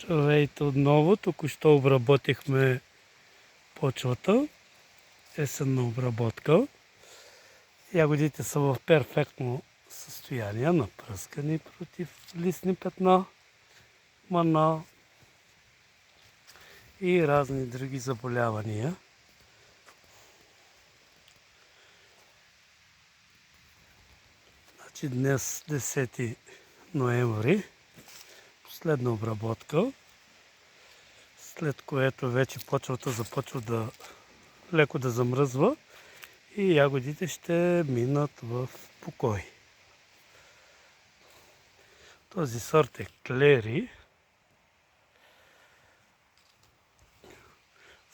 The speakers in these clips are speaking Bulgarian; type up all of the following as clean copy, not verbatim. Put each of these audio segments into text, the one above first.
Здравейте отново. Току-що обработихме почвата. Есенна обработка. Ягодите са в перфектно състояние, напръскани против листни петна, мана и разни други заболявания. Значи днес 10 ноември, последна обработка, след което вече почвата започва леко да замръзва и ягодите ще минат в покой. Този сорт е Клери.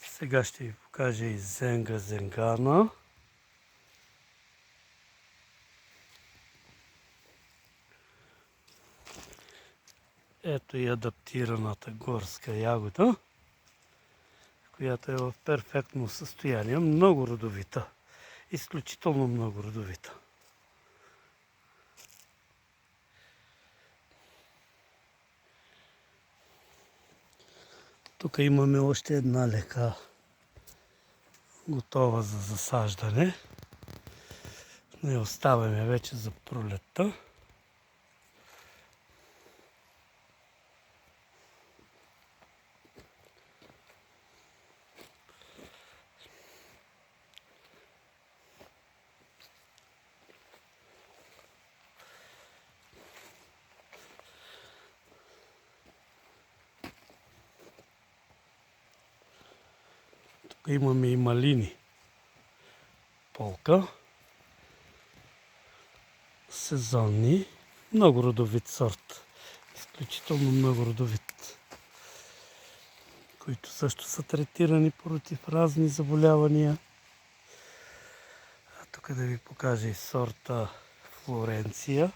Сега ще ви покажа и Зенга Зенгана. Ето и адаптираната горска ягода, която е в перфектно състояние. Много родовита. Изключително много родовита. Тук имаме още една лека, готова за засаждане. Не оставяме вече за пролетта. Тук имаме и малини. Полка. Сезонни. Много родовит сорт. Изключително много родовит. Които също са третирани против разни заболявания. А тук да ви покажа и сорта Флоренция.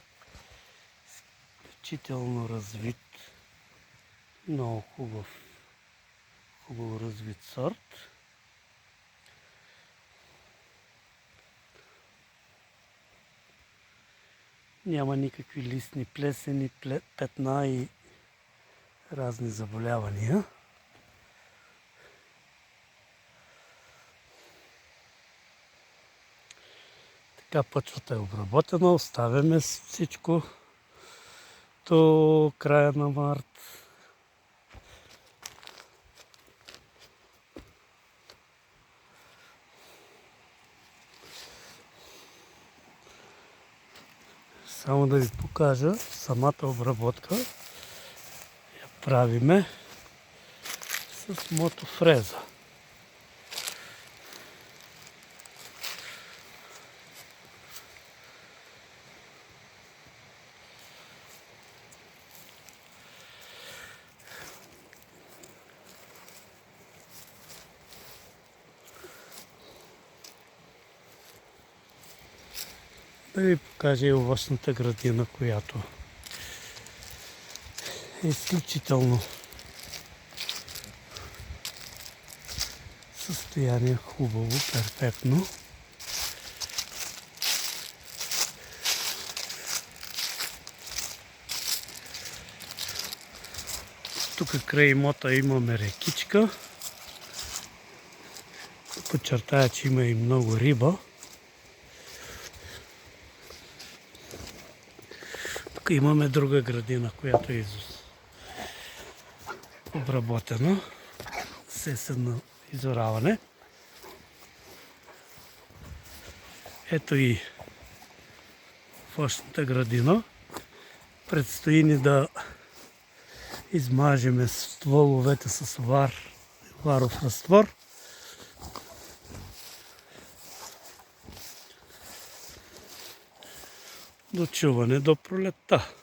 Изключително развит. Много хубаво развит сорт. Няма никакви листни плесени, петна и разни заболявания. Така почвата е обработена, оставяме всичко до края на март. Само да ви покажа самата обработка. Я правиме с мотофреза. Да ви покажа и овощната градина, която е изключително състояние хубаво, перфектно. Тук край имота имаме рекичка. Подчертая, че има и много риба. Тук имаме друга градина, която е обработена с есенно изораване. Ето и овощната градина. Предстои ни да измажеме стволовете с варов разтвор. До чуване до пролетта.